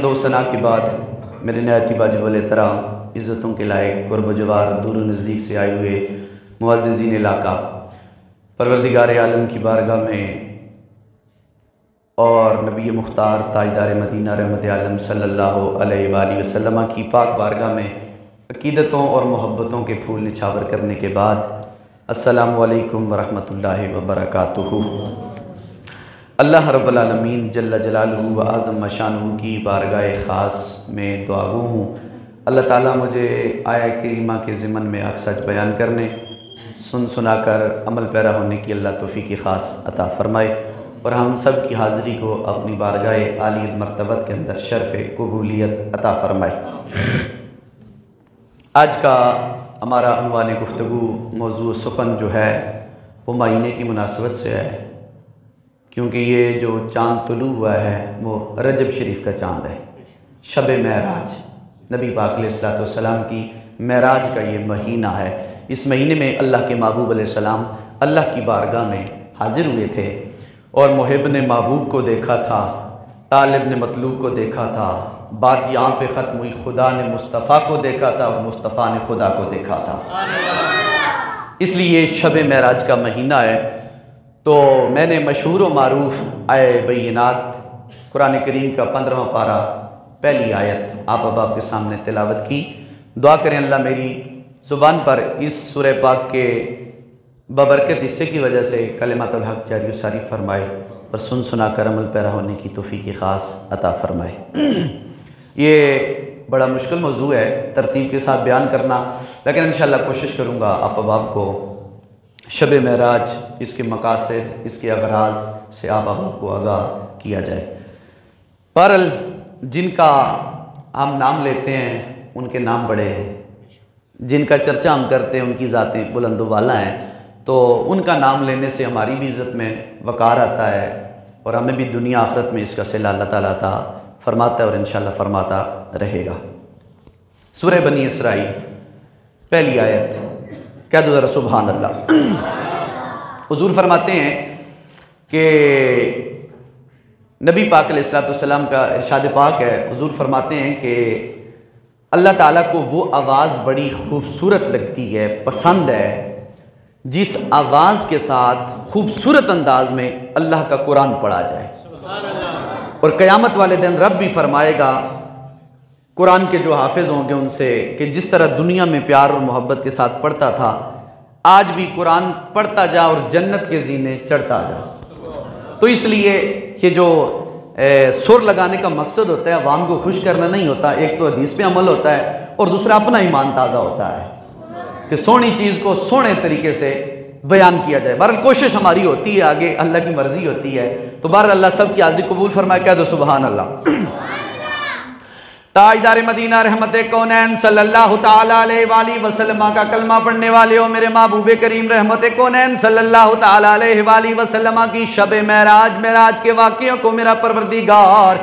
दो सना के बाद मेरे नहायत वाजिब एहतराम इज़्ज़तों के लायक क़ुर्ब जवार दूर नज़दीक से आए हुए मुअज़्ज़िज़ीन इलाका परवरदिगार आलम की बारगाह में और नबी मुख्तार ताजदार मदीना रहमत आलम सल्लल्लाहु अलैहि वसल्लम की पाक बारगाह में अक़ीदतों और मोहब्बतों के फूल निछावर करने के बाद अस्सलामु अलैकुम वरहमतुल्लाहि वबरकातुहू। अल्लाह रब्बुल आलमीन जल्ल जलालुहु व आज़म शानुहु की बारगाह ख़ास में दुआगो हूँ अल्लाह ताला मुझे आया करीमा के ज़िमन में हक़ सच बयान करने सुन सुनाकर अमल पैरा होने की अल्लाह तौफ़ीक़ ख़ास अता फ़रमाए और हम सब की हाज़िरी को अपनी बारगाह आली मर्तबत के अंदर शर्फ़ कबूलियत अता फ़रमाए। आज का हमारा उन्वान गुफ्तगू मौज़ू सुख़न जो है वो महीने की मुनासबत से है, क्योंकि ये जो चाँद तुलू हुआ है वो रजब शरीफ का चाँद है, शब महराज नबी पाक अलैहिस्सलाम की महराज का ये महीना है। इस महीने में अल्लाह के महबूब अलैहिस्सलाम अल्लाह की बारगाह में हाज़िर हुए थे और मुहिब ने महबूब को देखा था, तालिब ने मतलूब को देखा था, बात यहाँ पे ख़त्म हुई, खुदा ने मुस्तफ़ा को देखा था और मुस्तफ़ा ने खुदा को देखा था। इसलिए शब महराज का महीना है। तो मैंने मशहूर व मारूफ़ आए बैयिनात कुरान करीम का 15वां पारा पहली आयत आप अब आपके सामने तिलावत की। दुआ करें अल्लाह मेरी ज़ुबान पर इस सूरह पाक के बबरकत हिस्से की वजह से कलिमातुल हक़ जारी व सारी फरमाए और सुन सुना कर अमल पैरा होने की तौफ़ीक़ ख़ास अता फ़रमाए। ये बड़ा मुश्किल मौज़ू है तरतीब के साथ बयान करना, लेकिन इंशाअल्लाह कोशिश करूँगा आप अब आपको शब महराज, इसके मकासद, इसके अगराज़ से आप आपको आगाह किया जाए। बहरहाल जिनका हम नाम लेते हैं उनके नाम बड़े हैं, जिनका चर्चा हम करते हैं उनकी ज़ातें बुलंद वाला हैं, तो उनका नाम लेने से हमारी भी इज़्ज़त में वक़ार आता है और हमें भी दुनिया आखिरत में इसका सिला अल्लाह ताला अता फरमाता है और इंशाअल्लाह फरमाता रहेगा। सूरह बनी इसराइल पहली आयत, कह दो ज़रा सुभान अल्लाह। हुज़ूर फरमाते हैं कि नबी पाक अलैहिस्सलाम का इरशाद पाक है, हुज़ूर फरमाते हैं कि अल्लाह ताला को वो आवाज़ बड़ी खूबसूरत लगती है, पसंद है, जिस आवाज़ के साथ खूबसूरत अंदाज में अल्लाह का कुरान पढ़ा जाए। और क़यामत वाले दिन रब भी फरमाएगा कुरान के जो हाफिज़ होंगे उनसे कि जिस तरह दुनिया में प्यार और मोहब्बत के साथ पढ़ता था, आज भी कुरान पढ़ता जा और जन्नत के ज़ीने चढ़ता जा। तो इसलिए ये जो सुर लगाने का मकसद होता है अवाम को खुश करना नहीं होता, एक तो हदीस पे अमल होता है और दूसरा अपना ईमान ताज़ा होता है कि सोहनी चीज़ को सोहने तरीके से बयान किया जाए। बहरहाल कोशिश हमारी होती है, आगे अल्लाह की मर्ज़ी होती है। तो बहरहाल अल्लाह सब की हाज़िरी कबूल फरमाए, कह दो सुभान अल्लाह। ताजदार मदीना रहमत कौनैन सल्लल्लाहु ताला अलैहि वसल्लम का कलमा पढ़ने वाले हो मेरे महबूब करीम रहमत कौनैन सल्लल्लाहु ताला अलैहि वसल्लम की शब महराज के वाक़ियों को मेरा परवरदिगार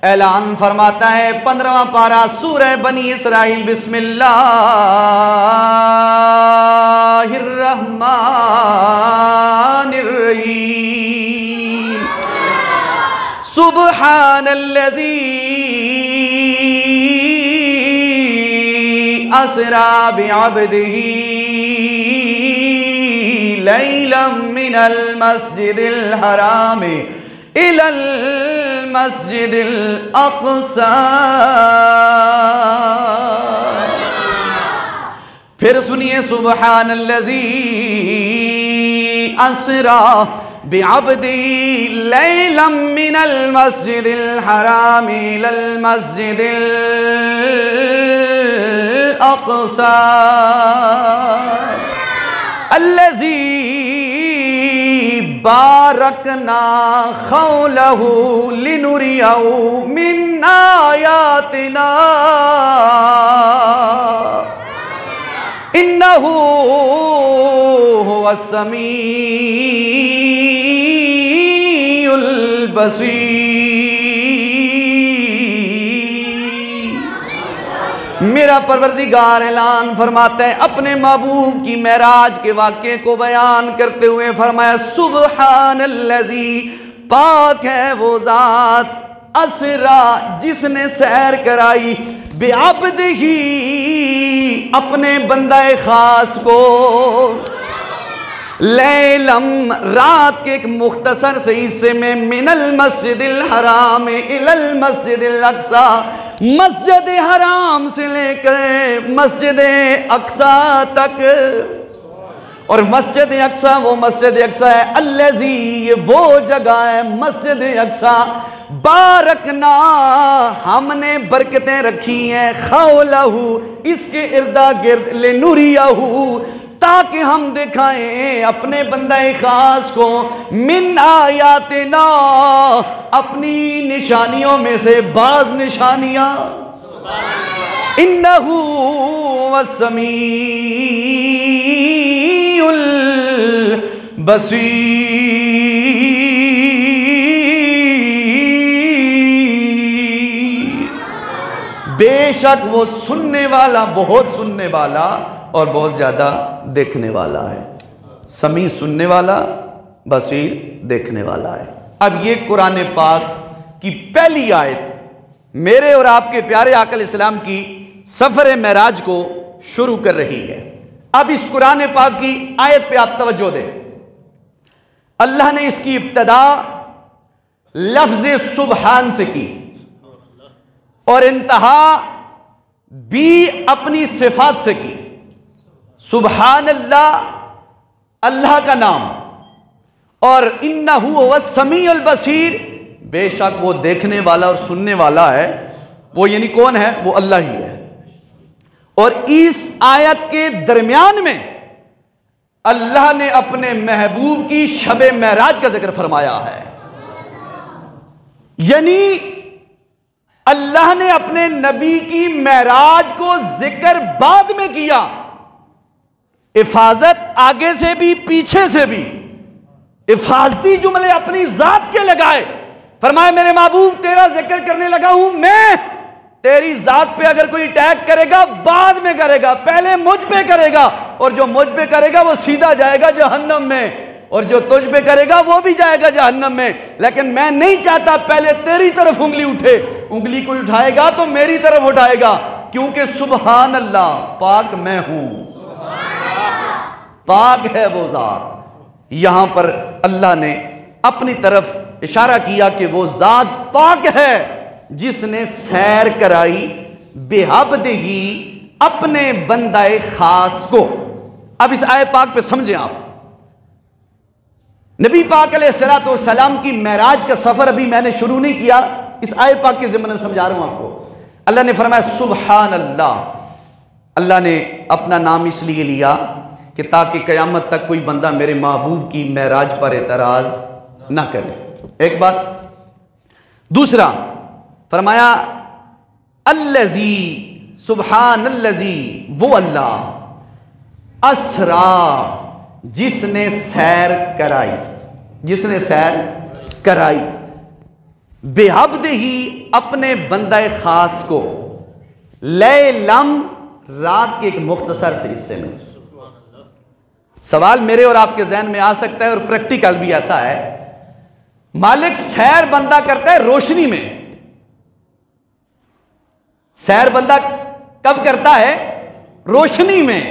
ऐलान फरमाता है। 15वां पारा सूरह बनी इसराइल, बिस्मिल्लाहिर्रहमानिर्रहीम। सुब्हानल्लज़ी असरा बिअब्दिही लैलन मिनल मस्जिदिल हराम इलल मस्जिदिल अक़सा। फिर सुनिए, सुब्हानल्लज़ी असरा बिअब्दिही लैलन मिनल मस्जिदिल हराम इलल मस्जिदिल अक़सा अल्लज़ी बारकना खौलहु लिनुरियहु मिन आयातिना इन्नहु हुवस समीउल बसीर। मेरा परवरदिगार ऐलान फरमाता है अपने महबूब की महराज के वाक़े को बयान करते हुए, फरमाया सुब्हानल्लज़ी, पाक है वो ज़ात, असरा जिसने सैर कराई बेअब्दिही अपने बंदाए खास को, लैलम रात के एक मुख्तसर से हिस्से में, मिनल मस्जिदिल हराम इलल मस्जिदिल अक्सा, मस्जिद हराम से लेकर मस्जिद अक्सा तक। और मस्जिद अक्सा वो मस्जिद अक्सा है अल्लज़ी, ये वो जगह है मस्जिद अक्सा, बारकना हमने बरकतें रखी हैं, खौलहू इसके इर्दा गिर्द, लिनुरियहू ताकि हम दिखाएं अपने बंदे खास को, मिन आयातिना अपनी निशानियों में से बाज निशानियां, इन्नहू वस्समीउल बसीर, बेशक वो सुनने वाला, बहुत सुनने वाला और बहुत ज़्यादा देखने वाला है। समी सुनने वाला, बसीर देखने वाला है। अब ये कुरान पाक की पहली आयत मेरे और आपके प्यारे आका इस्लाम की सफ़र मेराज को शुरू कर रही है। अब इस कुरान पाक की आयत पे आप तवज्जो दें। अल्लाह ने इसकी इब्तदा लफ्ज़ सुबहान से की और इंतहा भी अपनी सिफात से की। सुबहान अल्लाह, अल्लाह का नाम, और इन्नहु हुवस समीउल बसीर, बेशक वो देखने वाला और सुनने वाला है। वो यानी कौन है? वो अल्लाह ही है। और इस आयत के दरमियान में अल्लाह ने अपने महबूब की शब महराज का जिक्र फरमाया है। यानी अल्लाह ने अपने नबी की महराज को जिक्र बाद में किया, हिफाजत आगे से भी पीछे से भी, हिफाजती जुमले अपनी जात के लगाए। फरमाया मेरे महबूब तेरा जिक्र करने लगा हूं मैं, तेरी जात पे अगर कोई अटैक करेगा बाद में करेगा, पहले मुझ पे करेगा, और जो मुझ पे करेगा वो सीधा जाएगा जहन्नम में, और जो तुझ पे करेगा वो भी जाएगा जहन्नम में। लेकिन मैं नहीं चाहता पहले तेरी तरफ उंगली उठे, उंगली कोई उठाएगा तो मेरी तरफ उठाएगा, क्योंकि सुबहान अल्लाह, पाक मैं हूं, पाक है वो जात। यहां पर अल्लाह ने अपनी तरफ इशारा किया कि वो जात पाक है जिसने सैर कराई बेअब्दिही अपने बंदाए खास को। अब इस आयत पाक पे समझें आप, नबी पाक अलैहिस्सलातु वस्सलाम की मेराज का सफर अभी मैंने शुरू नहीं किया, इस आयत पाक के ज़िम्मे में समझा रहा हूं आपको। अल्लाह ने फरमाया सुबहान अल्लाह, अल्लाह ने अपना नाम इसलिए लिया कि ताकि क़यामत तक कोई बंदा मेरे महबूब की मेराज पर एतराज ना करे। एक बात। दूसरा फरमाया अल्लज़ी, सुबहान अल्लज़ी वो अल्लाह, असरा जिसने सैर कराई, जिसने सैर कराई, बेअब्दिही अपने बंदाए खास को, लैलम रात के एक मुख्तसर से हिस्से में। सवाल मेरे और आपके जहन में आ सकता है और प्रैक्टिकल भी ऐसा है, मालिक सैर बंदा करता है रोशनी में। सैर बंदा कब करता है? रोशनी में।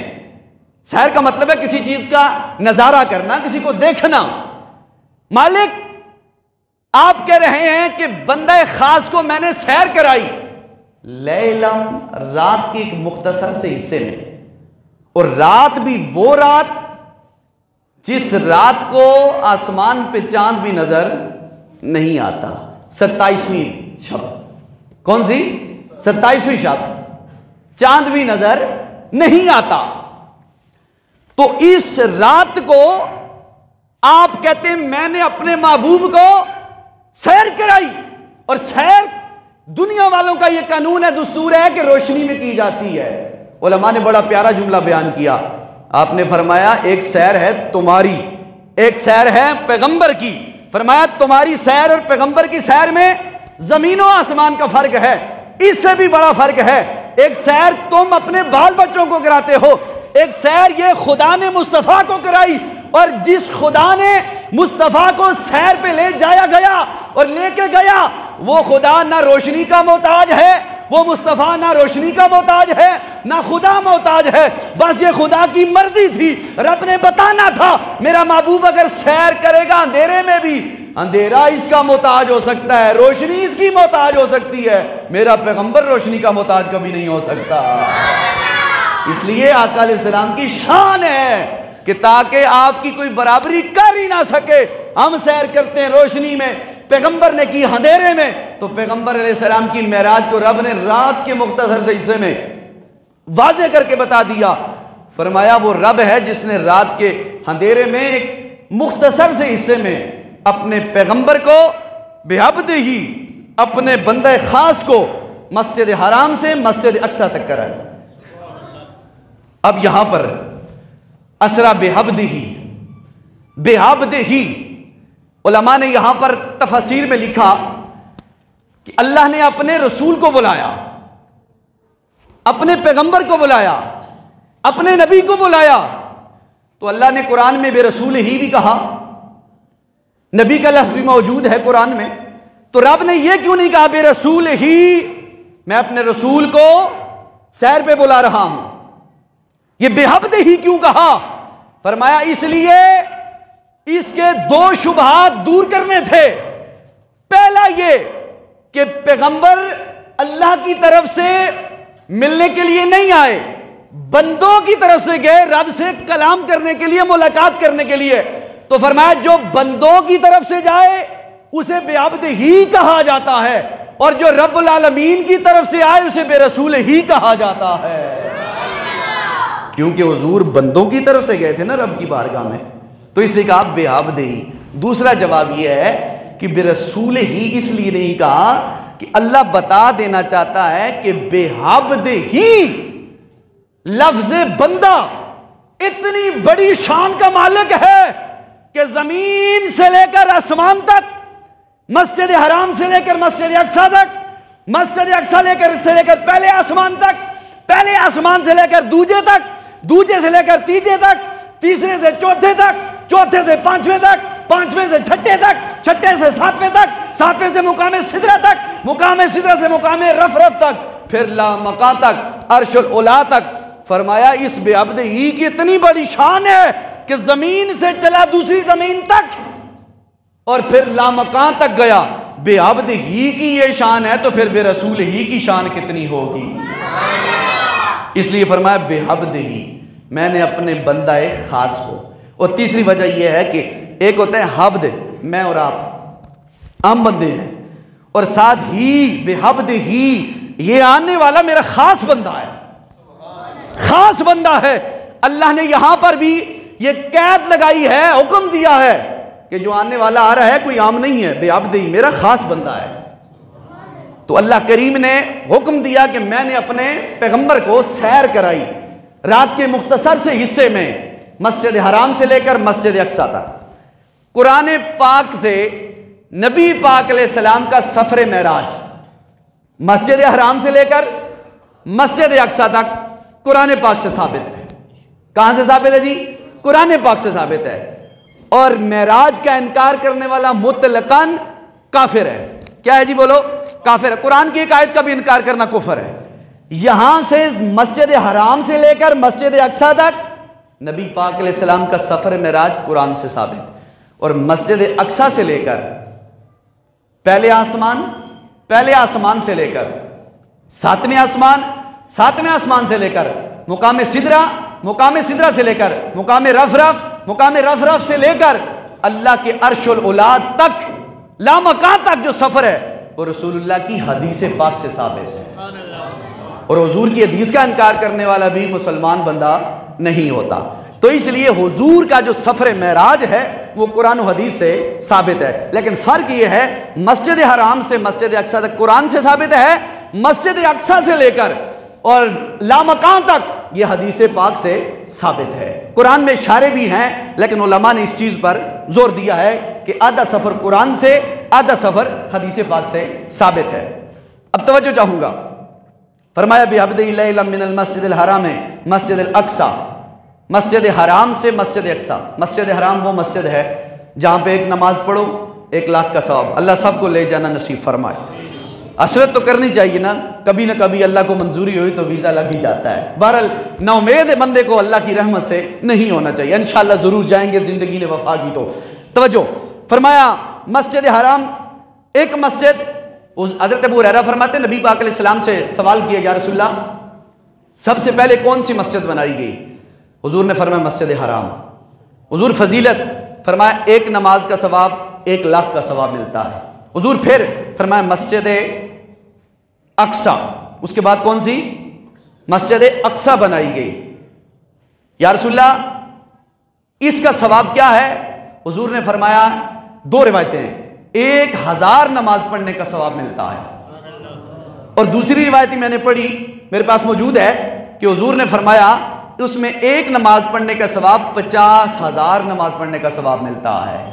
सैर का मतलब है किसी चीज का नजारा करना, किसी को देखना। मालिक आप कह रहे हैं कि बंदा खास को मैंने सैर कराई लैलम रात के एक मुख्तसर से हिस्से में, और रात भी वो रात जिस रात को आसमान पे चांद भी नजर नहीं आता। 27वीं शब, कौन सी? 27वीं शब, चांद भी नजर नहीं आता। तो इस रात को आप कहते हैं मैंने अपने महबूब को सैर कराई, और सैर दुनिया वालों का यह कानून है, दस्तूर है कि रोशनी में की जाती है। उलमा ने बड़ा प्यारा जुमला बयान किया। आपने फरमाया एक सैर है तुम्हारी, एक सैर है पैगंबर की। फरमाया तुम्हारी सैर और पैगंबर की सैर में जमीनों आसमान का फर्क है, इससे भी बड़ा फर्क है। एक सैर तुम अपने बाल बच्चों को कराते हो, एक सैर ये खुदा ने मुस्तफा को कराई, और जिस खुदा ने मुस्तफ़ा को सैर पे ले जाया गया और लेके गया, वो खुदा ना रोशनी का मोहताज है, वो मुस्तफ़ा ना रोशनी का मोहताज है, ना खुदा मोहताज है। बस ये खुदा की मर्जी थी, रब ने बताना था मेरा महबूब अगर सैर करेगा अंधेरे में भी, अंधेरा इसका मोहताज हो सकता है, रोशनी इसकी मोहताज हो सकती है, मेरा पैगंबर रोशनी का मोहताज कभी नहीं हो सकता। इसलिए आका अलैहिस्सलाम की शान है कि ताकि आपकी कोई बराबरी कर ही ना सके, हम सैर करते हैं रोशनी में, पैगंबर ने की अंधेरे में। तो पैगंबर अलैहिस्सलाम की मेराज को रब ने रात के मुख्तसर से हिस्से में वाज़े करके बता दिया। फरमाया वो रब है जिसने रात के अंधेरे में एक मुख्तसर से हिस्से में अपने पैगंबर को बेअब्दिही, अपने बंदे खास को मस्जिद हराम से मस्जिद अक्सा तक कराया। अब यहां पर असरा बेअब्दिही, बेअब्दिही उलमा ने यहां पर तफसीर में लिखा कि अल्लाह ने अपने रसूल को बुलाया, अपने पैगंबर को बुलाया, अपने नबी को बुलाया। तो अल्लाह ने कुरान में बेरसूल ही भी कहा, नबी का लफ्ज़ भी मौजूद है कुरान में। तो रब ने यह क्यों नहीं कहा बेरसूल ही, मैं अपने रसूल को सैर पे बुला रहा हूं, यह बेहद ही क्यों कहा? फरमाया इसलिए इसके दो शुबहात दूर करने थे। पहला ये कि पैगंबर अल्लाह की तरफ से मिलने के लिए नहीं आए, बंदों की तरफ से गए, रब से कलाम करने के लिए, मुलाकात करने के लिए। तो फरमाया जो बंदों की तरफ से जाए उसे बेअब्द ही कहा जाता है, और जो रब्बुल आलमीन की तरफ से आए उसे बेरसूल ही कहा जाता है, क्योंकि हुजूर बंदों की तरफ से गए थे ना रब की बारगाह में, तो इसलिए कहा बेअब्द ही। दूसरा जवाब यह है कि बेरसूल ही इसलिए नहीं कहा कि अल्लाह बता देना चाहता है कि बेअब्द ही लफ्ज बंदा इतनी बड़ी शान का मालिक है कि जमीन से लेकर आसमान तक, मस्जिद हराम से लेकर मस्जिद अक्सा तक, मस्जिद अक्सा से लेकर पहले आसमान तक, पहले आसमान से लेकर दूजे तक, दूजे से लेकर तीजे तक, तीसरे से चौथे तक, चौथे से पांचवें तक, पांचवें से छठे तक, छठे से सातवें तक, सातवें से मुकामे सिदरा तक, मुकामे सिदरा से मुकामे रफ रफ तक, फिर लामका तक, अर्शुल उला तक। फरमाया इस बेअब्द ही की इतनी बड़ी शान है कि जमीन से चला दूसरी जमीन तक और फिर लामका तक गया। बेअब्द ही की ये शान है तो फिर बेरसूल ही की शान कितनी होगी। इसलिए फरमाया बेअब्द ही, मैंने अपने बंदाए खास को। और तीसरी वजह यह है कि एक होता है हब्द, मैं और आप आम बंदे हैं, और साथ ही बेअब्द ही ये आने वाला मेरा खास बंदा है, खास बंदा है। अल्लाह ने यहां पर भी ये कैद लगाई है, हुक्म दिया है कि जो आने वाला आ रहा है कोई आम नहीं है, बेअब्द ही मेरा खास बंदा है। तो अल्लाह करीम ने हुक्म दिया कि मैंने अपने पैगंबर को सैर कराई रात के मुख्तसर से हिस्से में, मस्जिद हराम से लेकर मस्जिद अक्सा तक। कुरान पाक से नबी पाक अलैहिस्सलाम का सफर मेराज मस्जिद हराम से लेकर मस्जिद अक्सा तक कुरान पाक से साबित है। कहां से साबित है जी? कुरान पाक से साबित है। और मेराज का इनकार करने वाला मुतलकन काफिर है। क्या है जी? बोलो, काफिर है। कुरान की एक आयत का भी इनकार करना कुफर है। यहां से मस्जिद हराम से लेकर मस्जिद अक्सा तक नबी पाक अलैहिस्सलाम का सफर मेराज कुरान से साबित, और मस्जिद अक्सा से लेकर पहले आसमान से लेकर सातवें आसमान से लेकर मुकाम सिदरा से लेकर मुकाम रफ से लेकर अल्लाह के अर्शुल उला तक, लामका तक जो सफर है वो रसूलुल्लाह की हदीस पाक से साबित है। और हुजूर की हदीस का इनकार करने वाला भी मुसलमान बंदा नहीं होता। तो इसलिए हुजूर का जो सफर मेराज है वो कुरान और हदीस से साबित है। लेकिन फर्क ये है, मस्जिद हराम से मस्जिद अक्सा तक कुरान से साबित है, मस्जिद अक्सा से लेकर और लामकान तक ये हदीस पाक से साबित है। कुरान में इशारे भी हैं, लेकिन उलमा ने इस चीज पर जोर दिया है कि आधा सफर कुरान से, आधा सफर हदीस पाक से साबित है। अब तवज्जो चाहूंगा, फरमाया बेअब्दिही लैलन मिनल मस्जिदिल हराम मस्जिदिल अक्सा, मस्जिद हराम से मस्जिद अक्सा। मस्जिद हराम वो मस्जिद है जहाँ पे एक नमाज पढ़ो 1 लाख का सवाब। अल्लाह सबको ले जाना नसीब फरमाए। असरत तो करनी चाहिए ना कभी अल्लाह को मंजूरी हुई तो वीज़ा लग ही जाता है। बहरहाल नाउम्मीद बंदे को अल्लाह की रहमत से नहीं होना चाहिए। इंशाअल्लाह ज़रूर जाएंगे ज़िंदगी ने वफा की तो। तवज्जो फरमाया मस्जिद हराम एक मस्जिद। उस हज़रत अबू हुरैरा फरमाते नबी पाक अलैहिस्सलाम से सवाल किया या रसूलल्लाह सबसे पहले कौन सी मस्जिद बनाई गई? हुजूर ने फरमाया मस्जिद हराम। हुजूर फजीलत फरमाया 1 नमाज का सवाब 1 लाख का सवाब मिलता है। हुजूर फिर फरमाया मस्जिद अक्सा। उसके बाद कौन सी? मस्जिद अक्सा बनाई गई। या रसूलल्लाह इसका सवाब क्या है? हुजूर ने फरमाया 2 रिवायतें हैं, 1000 नमाज पढ़ने का सवाब मिलता है। और दूसरी रिवायत मैंने पढ़ी, मेरे पास मौजूद है कि हुजूर ने फरमाया उसमें 1 नमाज पढ़ने का सवाब 50,000 नमाज पढ़ने का सवाब मिलता है।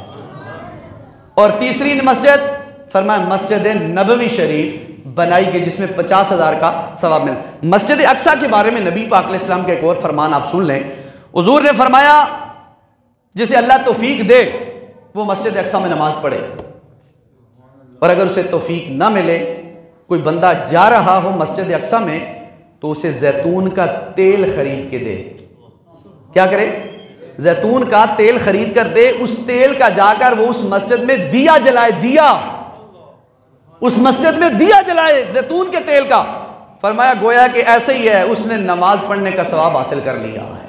और तीसरी मस्जिद फरमाया मस्जिद नबवी शरीफ बनाई गई जिसमें 50,000 का सवाब मिलता। मस्जिद अक्सा के बारे में नबी पाक अलैहिस्सलाम का एक और फरमान आप सुन लें। हुजूर ने फरमाया जिसे अल्लाह तौफीक दे वो मस्जिद अक्सा में नमाज पढ़े, और अगर उसे तौफीक ना मिले, कोई बंदा जा रहा हो मस्जिद अक्सा में, तो उसे जैतून का तेल खरीद के दे। क्या करे? जैतून का तेल खरीद कर दे। उस तेल का जाकर वो उस मस्जिद में दिया जलाए, दिया उस मस्जिद में दिया जलाए जैतून के तेल का। फरमाया गोया कि ऐसे ही है, उसने नमाज पढ़ने का सवाब हासिल कर लिया है।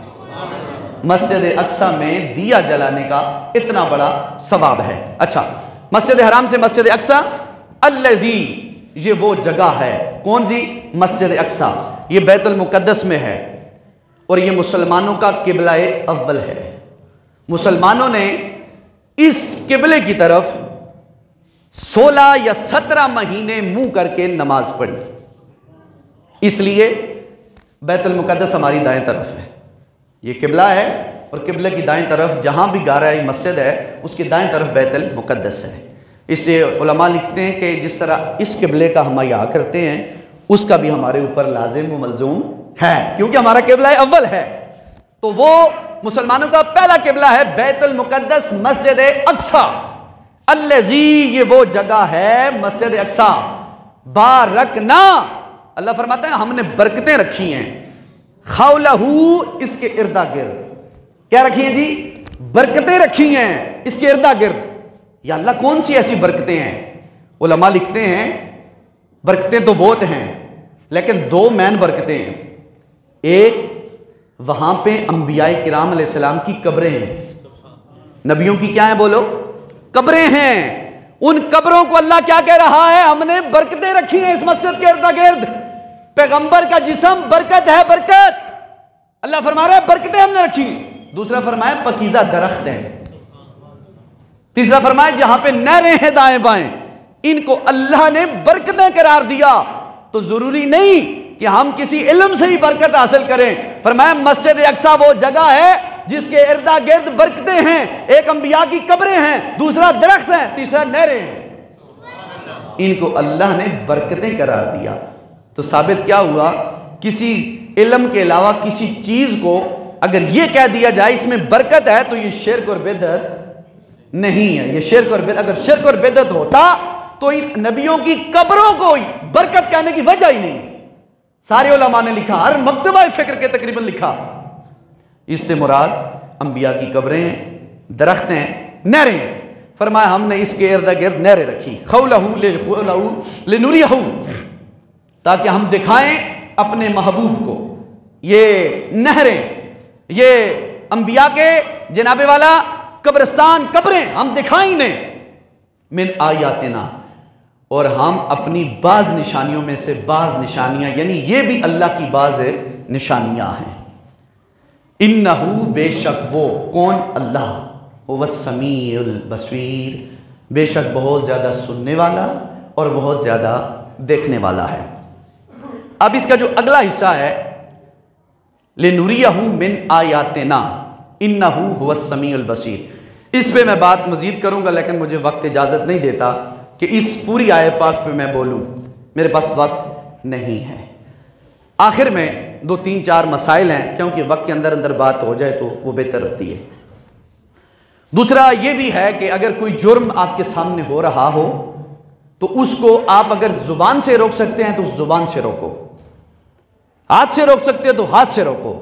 मस्जिद अक्सा में दिया जलाने का इतना बड़ा सवाब है। अच्छा, मस्जिद हराम से मस्जिद अक्सा अल्लज़ी, ये वो जगह है। कौन जी? मस्जिद अक्सा। ये बैतुल मुक़द्दस में है और ये मुसलमानों का किबला-ए अव्वल है। मुसलमानों ने इस किबले की तरफ 16 या 17 महीने मुंह करके नमाज पढ़ी, इसलिए बैतुल मुक़द्दस हमारी दाएं तरफ है। ये किबला है और किबले की दाएं तरफ जहां भी गारा मस्जिद है उसकी दाएं तरफ बैतुल मुक़द्दस है। इसलिए उलमा लिखते हैं कि जिस तरह इस किबले का हम या करते हैं उसका भी हमारे ऊपर लाजिम व मलजूम है, क्योंकि हमारा किबला अव्वल है। तो वो मुसलमानों का पहला किबला है बैतुल मुक़द्दस मस्जिद अक्सा अल्लज़ी, ये वो जगह है मस्जिद अक्सा। बारकना, अल्लाह फरमाता है हमने बरकतें रखी हैं, खौलहू, इसके इर्दा गिर्द। क्या रखी हैं जी? बरकतें रखी हैं इसके इर्दा गिर्द। या अल्लाह कौन सी ऐसी बरकतें हैं? उलमा लिखते हैं बरकतें तो बहुत हैं, लेकिन 2 मेन बरकतें हैं। एक, वहां पे अंबियाए किराम अलैहिस्सलाम की कब्रें हैं। नबियों की क्या है बोलो? कब्रें हैं। उन कब्रों को अल्लाह क्या कह रहा है? हमने बरकतें रखी हैं इस मस्जिद के इर्दा गिर्द। पैगंबर का जिस्म बरकत है, बरकत। अल्लाह फरमा रहा है बरकतें हमने रखी। दूसरा फरमाया पकीज़ा दरख्त हैं। तीसरा फरमाया जहां पे नहरें हैं दाएं बाएं, इनको अल्लाह ने बरकतें करार दिया। तो जरूरी नहीं कि हम किसी इल्म से ही बरकत हासिल करें। फरमाया मस्जिद अक्सा वो जगह है जिसके इर्दा गिर्द बरकतें हैं। एक अंबिया की कब्रें हैं, दूसरा दरख्त है, तीसरा नहरें हैं। इनको अल्लाह ने बरकतें करार दिया। तो साबित क्या हुआ? किसी इल्म के अलावा किसी चीज को अगर यह कह दिया जाए इसमें बरकत है तो यह शिर्क और बिदअत नहीं है। यह शिर्क और बिदअत, अगर शिर्क और बिदअत होता तो इन नबियों की कब्रों को बरकत कहने की वजह ही नहीं। सारे उलमा ने लिखा, हर मकतबा फिक्र के तकरीबन लिखा, इससे मुराद अंबिया की कब्रें हैं, दरख्त हैं, नहरें हैं। फरमाया हमने इसके इर्द गिर्द नहरें रखी, खौलहू लिनुरियहू, ताकि हम दिखाएं अपने महबूब को। ये नहरें, ये अंबिया के जनाबे वाला कब्रिस्तान, कब्रें हम दिखाई ने मिन आयातिना, और हम अपनी बाज निशानियों में से बाज निशानियां, यानी ये भी अल्लाह की बाज निशानियां हैं। इन्नहू, बेशक वो, कौन? अल्लाह, हुव समीउल बसीर, बेशक बहुत ज़्यादा सुनने वाला और बहुत ज़्यादा देखने वाला है। अब इसका जो अगला हिस्सा है, लिनुरियहू मिन आयातिना इन्नहू हुव समीउल बसीर, इस पे मैं बात मजीद करूंगा, लेकिन मुझे वक्त इजाज़त नहीं देता कि इस पूरी आयत पाक पे मैं बोलूं, मेरे पास वक्त नहीं है। आखिर में दो तीन चार मसाइल हैं, क्योंकि वक्त के अंदर अंदर बात हो जाए तो वो बेहतर होती है। दूसरा ये भी है कि अगर कोई जुर्म आपके सामने हो रहा हो तो उसको आप अगर जुबान से रोक सकते हैं तो जुबान से रोको, हाथ से रोक सकते हो तो हाथ से रोको,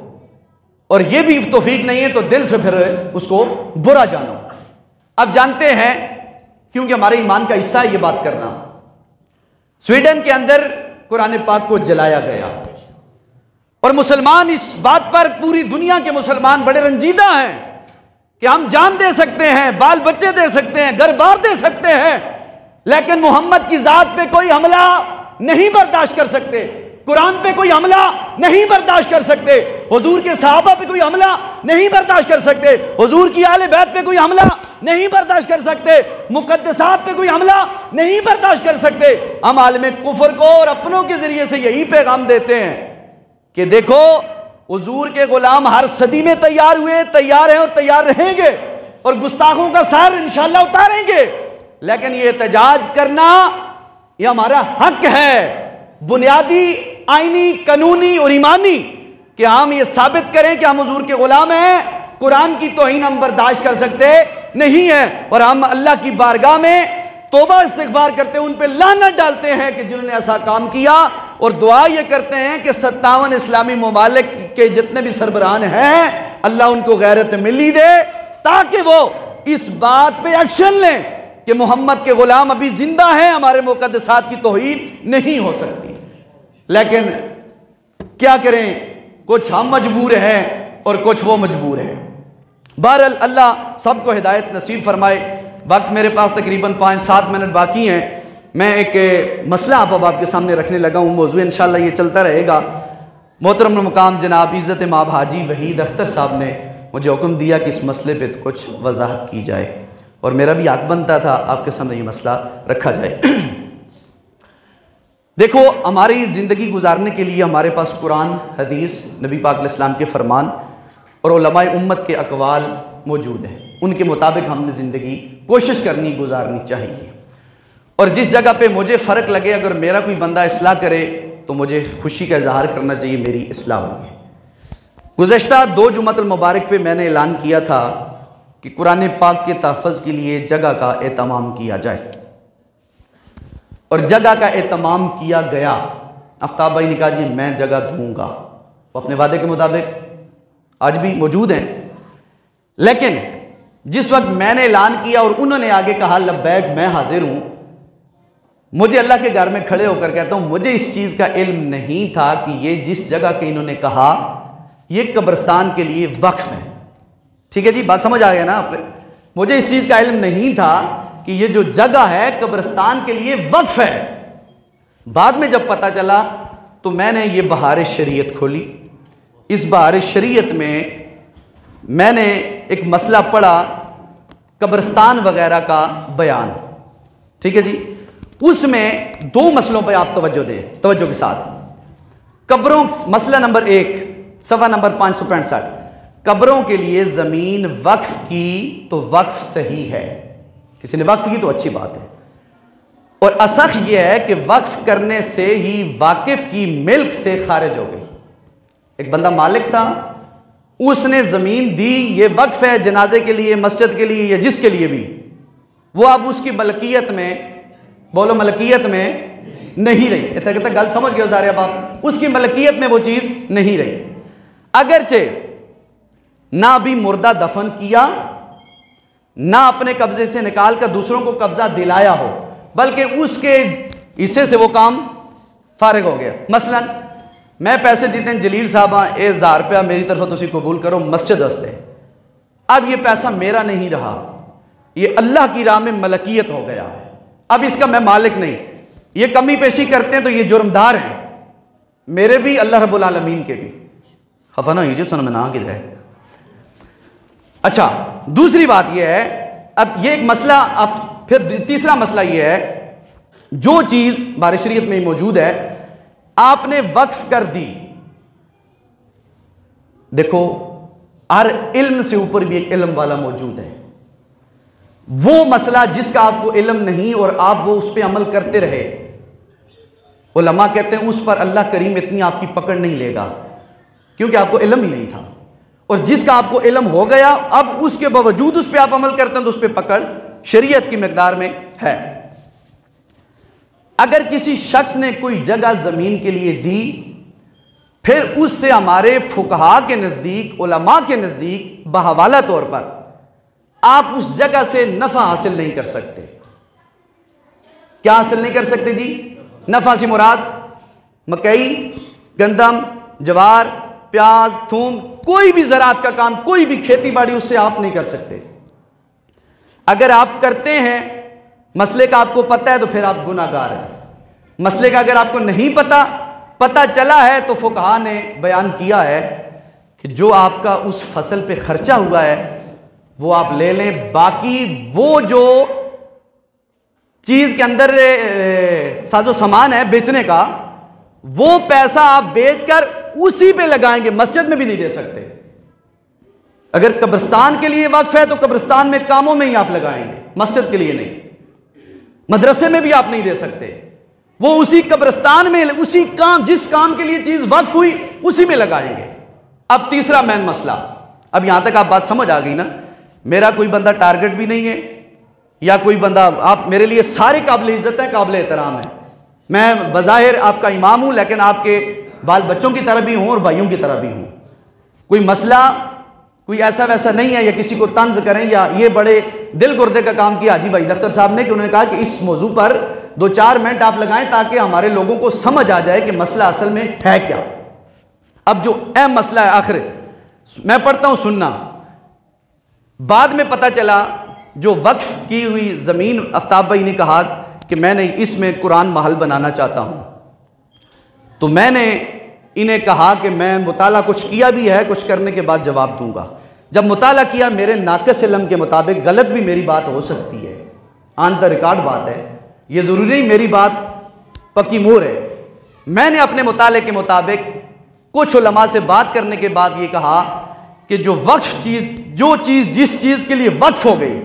और ये भी तौफीक नहीं है तो दिल से फिर उसको बुरा जानो। अब जानते हैं, क्योंकि हमारे ईमान का हिस्सा है ये बात करना, स्वीडन के अंदर कुरान पाक को जलाया गया और मुसलमान इस बात पर, पूरी दुनिया के मुसलमान बड़े रंजीदा हैं कि हम जान दे सकते हैं, बाल बच्चे दे सकते हैं, घर बार दे सकते हैं, लेकिन मोहम्मद की जात पे कोई हमला नहीं बर्दाश्त कर सकते, कुरान पे कोई हमला नहीं बर्दाश्त कर सकते, हुजूर के सहाबा पे कोई हमला नहीं बर्दाश्त कर सकते, हुजूर की आले बैत पे कोई हमला नहीं बर्दाश्त कर सकते, मुकद्दसात पे कोई हमला नहीं बर्दाश्त कर सकते। हम आलम कुफर को और अपनों के जरिए से यही पैगाम देते हैं कि देखो हुजूर के गुलाम हर सदी में तैयार हुए, तैयार हैं और तैयार रहेंगे, और गुस्ताखों का सर इंशाअल्लाह उतारेंगे, लेकिन ये एहतजाज करना ये हमारा हक है, बुनियादी आईनी कानूनी और ईमानी, कि हम ये साबित करें कि हम हुजूर के गुलाम हैं, कुरान की तौहीन हम बर्दाश्त कर सकते नहीं है, और हम अल्लाह की बारगाह में तौबा इस्तिग़फ़ार करते हैं, उन पे लानत डालते हैं कि जिन्होंने ऐसा काम किया, और दुआ ये करते हैं कि 57 इस्लामी ममालिक के जितने भी सरबराहान हैं अल्लाह उनको गैरत मिली दे, ताकि वो इस बात पे एक्शन लें कि मोहम्मद के गुलाम अभी जिंदा हैं, हमारे मुक़द्दसात की तौहीन नहीं हो सकती। लेकिन क्या करें, कुछ हम मजबूर हैं और कुछ वो मजबूर हैं। बहरहाल अल्लाह सबको हिदायत नसीब फरमाए। वक्त मेरे पास तकरीबन 5-7 मिनट बाकी हैं। मैं एक मसला अब आपके सामने रखने लगा हूँ, मौजू इंशाअल्लाह ये चलता रहेगा। मोहतरम मुकाम जनाब इज़्ज़त माब हाजी वहीद अख्तर साहब ने मुझे हुक्म दिया कि इस मसले पे कुछ वजाहत की जाए, और मेरा भी हक बनता था आपके सामने ये मसला रखा जाए। देखो, हमारी ज़िंदगी गुजारने के लिए हमारे पास कुरान, हदीस, नबी पाक अलैहि सलाम के फरमान और उलमाए उम्मत के अक़वाल मौजूद हैं। उनके मुताबिक हमने ज़िंदगी कोशिश करनी, गुजारनी चाहिए। और जिस जगह पे मुझे फ़र्क लगे, अगर मेरा कोई बंदा इस्लाह करे तो मुझे खुशी का इजहार करना चाहिए, मेरी इस्लाह होगी। गुज़श्ता 2 जुमातुल मुबारक पे मैंने ऐलान किया था कि कुरान पाक के तहफ़्फ़ुज़ के लिए जगह का एहतमाम किया जाए, और जगह का एहतमाम किया गया। आफ्ताब भाई ने कहा जी मैं जगह दूंगा, वो अपने वादे के मुताबिक आज भी मौजूद हैं। लेकिन जिस वक्त मैंने ऐलान किया और उन्होंने आगे कहा लब्बैक मैं हाजिर हूं, मुझे अल्लाह के घर में खड़े होकर कहता हूं मुझे इस चीज़ का इल्म नहीं था कि ये जिस जगह के इन्होंने कहा ये कब्रिस्तान के लिए वक्फ है। ठीक है जी, बात समझ आ गया ना आपने? मुझे इस चीज़ का इल्म नहीं था कि ये जो जगह है कब्रिस्तान के लिए वक्फ है। बाद में जब पता चला तो मैंने ये बहार शरीयत खोली। इस बहार शरीयत में मैंने एक मसला पढ़ा, कब्रिस्तान वगैरह का बयान। ठीक है जी, उसमें 2 मसलों पे आप तवज्जो के साथ। कब्रों, मसला नंबर 1, सफ़ा नंबर 565, कब्रों के लिए ज़मीन वक्फ की तो वक्फ सही है, किसी ने वक्फ की तो अच्छी बात है, और असख यह है कि वक्फ करने से ही वाकिफ की मिल्क से खारिज हो गई। एक बंदा मालिक था, उसने ज़मीन दी, ये वक्फ है जनाजे के लिए, मस्जिद के लिए या जिसके लिए भी, वो अब उसकी मलकियत में, बोलो मलकियत में नहीं रही। इतना कहता गल समझ गए सारे? अब आप उसकी मलकियत में वो चीज़ नहीं रही। अगरचे ना भी मुर्दा दफन किया, ना अपने कब्जे से निकाल कर दूसरों को कब्जा दिलाया हो, बल्कि उसके हिस्से से वो काम फारिग हो गया। मसलन मैं पैसे देते हैं जलील साहब 1000 रुपया मेरी तरफ तुसी कबूल करो मस्जिद वास्ते, अब ये पैसा मेरा नहीं रहा, ये अल्लाह की राह में मलकियत हो गया है, अब इसका मैं मालिक नहीं। ये कमी पेशी करते हैं तो ये जुर्मदार हैं, मेरे भी अल्लाह रब्बुल आलमीन के भी। खफा ना जो सुन में ना गिर है। अच्छा, दूसरी बात यह है, अब ये एक मसला, अब फिर तीसरा मसला यह है, जो चीज़ बार शरीयत में मौजूद है आपने वक्फ कर दी। देखो, हर इल्म से ऊपर भी एक इल्म वाला मौजूद है। वो मसला जिसका आपको इल्म नहीं और आप वो उस पर अमल करते रहे, उलमा कहते हैं उस पर अल्लाह करीम इतनी आपकी पकड़ नहीं लेगा। क्योंकि आपको इल्म ही नहीं था। और जिसका आपको इल्म हो गया, अब उसके बावजूद उस पर आप अमल करते हैं तो उस पर पकड़ शरीयत की मिकदार में है। अगर किसी शख्स ने कोई जगह ज़मीन के लिए दी, फिर उससे हमारे फुकहा के नज़दीक, उलमा के नज़दीक बहवाला तौर पर आप उस जगह से नफ़ा हासिल नहीं कर सकते। क्या हासिल नहीं कर सकते जी? नफ़ा से मुराद मकई, गंदम, जवार, प्याज, थूम, कोई भी ज़राअत का काम, कोई भी खेती बाड़ी उससे आप नहीं कर सकते। अगर आप करते हैं, मसले का आपको पता है तो फिर आप गुनाहगार हैं। मसले का अगर आपको नहीं पता चला है तो फुकहा ने बयान किया है कि जो आपका उस फसल पे खर्चा हुआ है वो आप ले लें, बाकी वो जो चीज़ के अंदर साजो सामान है बेचने का, वो पैसा आप बेचकर उसी पे लगाएंगे, मस्जिद में भी नहीं दे सकते। अगर कब्रिस्तान के लिए वक्फ है तो कब्रिस्तान में कामों में ही आप लगाएंगे, मस्जिद के लिए नहीं। मदरसे में भी आप नहीं दे सकते, वो उसी कब्रिस्तान में, उसी काम, जिस काम के लिए चीज वक्फ हुई उसी में लगाएंगे। अब तीसरा मेन मसला, अब यहां तक आप बात समझ आ गई ना। मेरा कोई बंदा टारगेट भी नहीं है, या कोई बंदा, आप मेरे लिए सारे काबिल इज्जत हैं, काबिल एहतराम है। मैं बज़ाहिर आपका इमाम हूं, लेकिन आपके बाल बच्चों की तरह भी हूं और भाइयों की तरह भी हूं। कोई मसला कोई ऐसा वैसा नहीं है, या किसी को तंज करें, या ये बड़े दिल गुर्दे का काम किया हाजी भाई दफ्तर साहब ने कि उन्होंने कहा कि इस मौजू पर 2-4 मिनट आप लगाएं ताकि हमारे लोगों को समझ आ जाए कि मसला असल में है क्या। अब जो अहम मसला है, आखिर मैं पढ़ता हूं, सुनना। बाद में पता चला जो वक्फ की हुई ज़मीन, आफ्ताब भाई ने कहा कि मैंने इसमें कुरान महल बनाना चाहता हूं, तो मैंने इन्हें कहा कि मैं मुताला कुछ किया भी है, कुछ करने के बाद जवाब दूंगा। जब मुताला किया, मेरे नाक़िस इल्म के मुताबिक गलत भी मेरी बात हो सकती है, ऑन द रिकॉर्ड बात है, ये ज़रूरी नहीं मेरी बात पक्की मोहर है। मैंने अपने मुताले के मुताबिक कुछ उलमा से बात करने के बाद ये कहा कि जो वक्फ चीज़, जो चीज़ जिस चीज़ के लिए वक्फ हो गई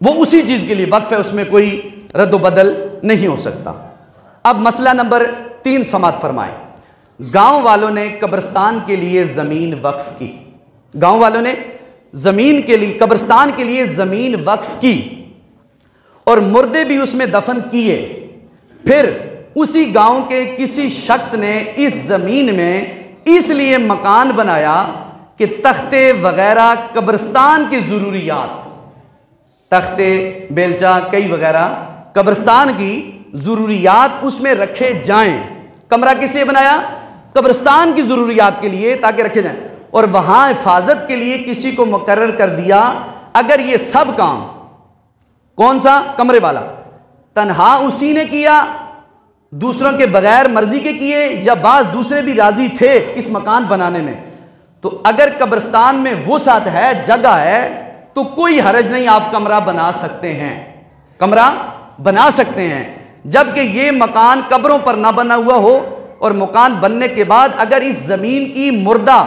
वो उसी चीज़ के लिए वक्फ है, उसमें कोई रद्द बदल नहीं हो सकता। अब मसला नंबर 3 समात फरमाएं। गांव वालों ने कब्रिस्तान के लिए ज़मीन वक्फ की, गांव वालों ने ज़मीन के लिए, कब्रिस्तान के लिए ज़मीन वक्फ की और मुर्दे भी उसमें दफन किए। फिर उसी गांव के किसी शख्स ने इस ज़मीन में इसलिए मकान बनाया कि तख्ते वगैरह कब्रिस्तान की ज़रूरियात, तख्ते, बेलचा, कई वगैरह कब्रिस्तान की ज़रूरियात उसमें रखे जाएं। कमरा किस लिए बनाया? कब्रिस्तान की ज़रूरियात के लिए, ताकि रखे जाएं। और वहां हिफाजत के लिए किसी को मुकर्रर कर दिया। अगर ये सब काम, कौन सा? कमरे वाला, तन्हा उसी ने किया, दूसरों के बगैर मर्जी के किए, या बाज दूसरे भी राजी थे इस मकान बनाने में, तो अगर कब्रिस्तान में वुसअत है, जगह है, तो कोई हरज नहीं, आप कमरा बना सकते हैं, कमरा बना सकते हैं। जबकि ये मकान कब्रों पर ना बना हुआ हो, और मकान बनने के बाद अगर इस ज़मीन की मुर्दा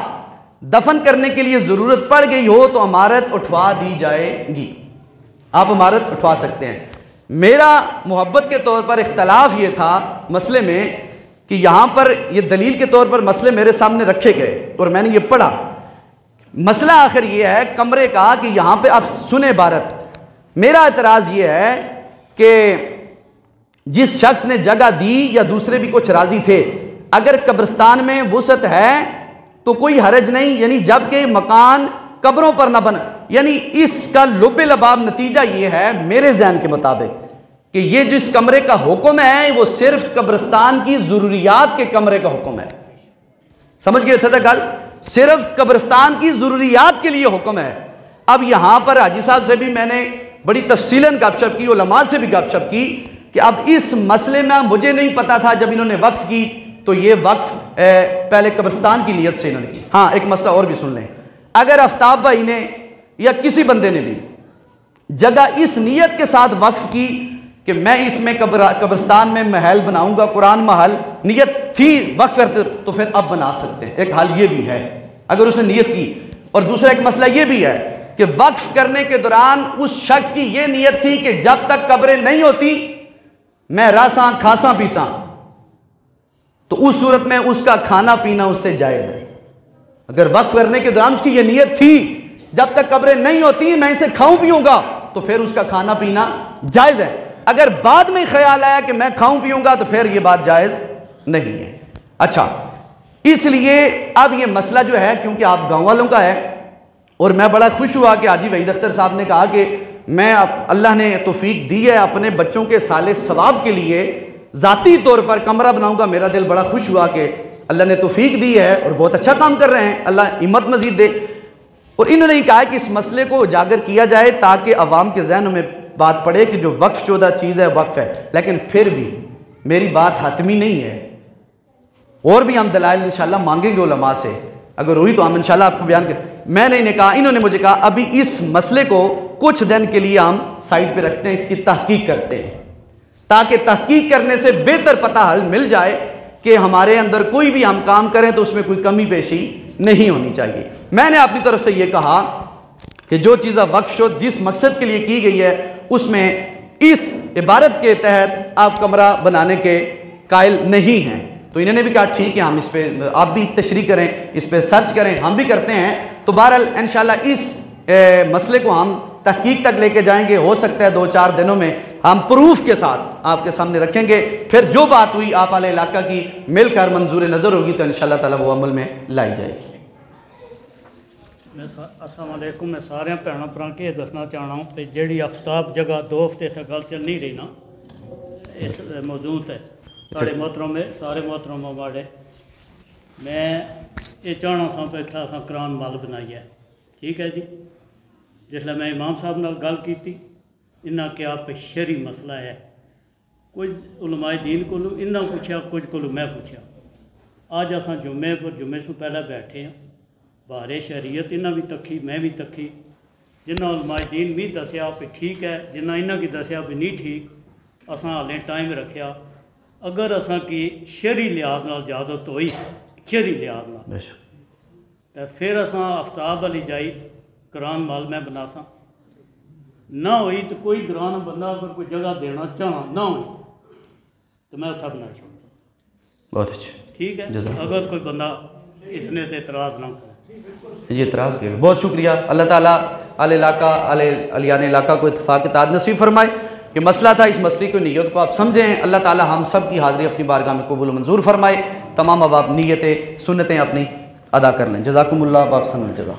दफन करने के लिए ज़रूरत पड़ गई हो तो इमारत उठवा दी जाएगी, आप इमारत उठवा सकते हैं। मेरा मोहब्बत के तौर पर इख्तलाफ ये था मसले में कि यहाँ पर ये दलील के तौर पर मसले मेरे सामने रखे गए और मैंने ये पढ़ा। मसला आखिर ये है कमरे का कि यहाँ पे आप सुने इबारत, मेरा एतराज़ ये है कि जिस शख्स ने जगह दी या दूसरे भी कुछ राजी थे, अगर कब्रिस्तान में वुसअत है तो कोई हरज नहीं, यानी जबकि मकान कब्रों पर ना बना, यानी इसका लुब्बे लबाब नतीजा ये है मेरे ज़हन के मुताबिक कि ये जिस कमरे का हुक्म है वो सिर्फ कब्रिस्तान की ज़रूरियात के कमरे का हुक्म है। समझ गए थे गल? सिर्फ कब्रिस्तान की ज़रूरियात के लिए हुक्म है। अब यहां पर हाजी साहब से भी मैंने बड़ी तफसीलन गपशप की, उलमा से भी गपशप की कि अब इस मसले में मुझे नहीं पता था, जब इन्होंने वक्फ की तो ये वक्फ पहले कब्रिस्तान की नीयत से इन्होंने की। हाँ, एक मसला और भी सुन लें, अगर आफ्ताब भाई ने या किसी बंदे ने भी जगह इस नीयत के साथ वक्फ की कि मैं इसमें कब्रिस्तान में महल बनाऊंगा, कुरान महल, नीयत थी वक्फ करते, तो फिर अब बना सकते हैं। एक हाल ये भी है अगर उसने नीयत की, और दूसरा एक मसला ये भी है कि वक्फ करने के दौरान उस शख्स की ये नीयत थी कि जब तक कब्रें नहीं होती मैं रासा खासा पीसा, तो उस सूरत में उसका खाना पीना उससे जायज़ है। अगर वक्फ करने के दौरान उसकी ये नीयत थी जब तक कब्रें नहीं होती मैं इसे खाऊं पीऊंगा, तो फिर उसका खाना पीना जायज़ है। अगर बाद में ख्याल आया कि मैं खाऊं पीऊंगा तो फिर यह बात जायज़ नहीं है। अच्छा, इसलिए अब यह मसला जो है, क्योंकि आप गांव वालों का है, और मैं बड़ा खुश हुआ कि हाजी वहीद अख्तर साहब ने कहा कि मैं अल्लाह ने तौफीक दी है अपने बच्चों के साले सवाब के लिए ज़ाती तौर पर कमरा बनाऊंगा। मेरा दिल बड़ा खुश हुआ कि अल्लाह ने तौफीक दी है और बहुत अच्छा काम कर रहे हैं, अल्लाह हिम्मत मजीद दे। और इन्होंने कहा कि इस मसले को उजागर किया जाए ताकि अवाम के जहनों में बात पड़े कि जो वक्फ शुदा चीज़ है वक्फ है। लेकिन फिर भी मेरी बात हतमी नहीं है, और भी हम दलाइल इंशाल्लाह मांगेंगे उलमा से, अगर हुई तो हम इंशाल्लाह आपको बयान कर। मैंने इन्हें कहा, इन्होंने मुझे कहा अभी इस मसले को कुछ दिन के लिए हम साइड पे रखते हैं, इसकी तहकीक करते हैं, ताकि तहकीक करने से बेहतर पता हल मिल जाए कि हमारे अंदर कोई भी हम काम करें तो उसमें कोई कमी पेशी नहीं होनी चाहिए। मैंने अपनी तरफ से यह कहा कि जो चीज़ वक्फ जिस मकसद के लिए की गई है उसमें इस इबारत के तहत आप कमरा बनाने के कायल नहीं हैं। तो इन्होंने भी कहा ठीक है, हम इस पर आप भी तशरीह करें, इस पर सर्च करें, हम भी करते हैं। तो बहरहाल इंशाल्लाह इस मसले को हम तहकीक तक लेके जाएंगे। हो सकता है 2-4 दिनों में हम प्रूफ के साथ आपके सामने रखेंगे। फिर जो बात हुई आप वाले इलाका की मिलकर मंजूर नज़र होगी तो इंशाल्लाह ताला वो अमल में लाई जाएगी। अस्सलाम वालेकुम। मैं सारे भैन भरा के दसना चाहना हूँ कि जी आफ्ताब जगह 2 हफ्ते तक गल चल नहीं रही ना, इस मौजूद है साढ़े मोहतरम में सारे मोहतरम माड़े। मैं ये चाहना सा कि इतना असा कुरान मल बनाई है, ठीक है जी। जिसले मैं इमाम साहब नाल गल की, इन्हें क्या शरी मसला है, कुछ उलमाए दीन को इन्हें पूछा, कुछ को मैं पूछा। अज असा जुम्मे पर जुम्मे से पहले बैठे हैं, बारे शरीयत इन्हें भी तकी, मैं भी तकी। जिन्हें उलमाए दीन भी दसिया भी ठीक है, जिन्हें इन्हें की दसिया भी नहीं ठीक, असा हाले टाइम रखा। अगर असा की शरी लिहाज नाल इजाजत हुई, शरी लिहाज नाल, तो फिर असा आफ्ताब वाली जाई कुरान माल मैं बना सा। ना हुई तो कोई दुरान बंदा अगर कोई जगह देना चाह ना हुई तो मैं उत्था बना छोड़ता। बहुत अच्छा, ठीक है। अगर कोई बंदा इसने तो एतराज़ ना करे, ये एतराज़ के बहुत शुक्रिया। अल्लाह ताला अल इलाका अलियान इलाका को इत्तफाक इत्तेहाद नसीब फरमाए। ये मसला था, इस मसले की नीयत को आप समझें। अल्लाह ताला हम सब की हाज़िरी अपनी बारगाह में कबूल मंजूर फरमाए। तमाम अब आप नीयतें सुन्नतें अपनी अदा कर लें। जज़ाकुमुल्लाह व अहसन अल जज़ा।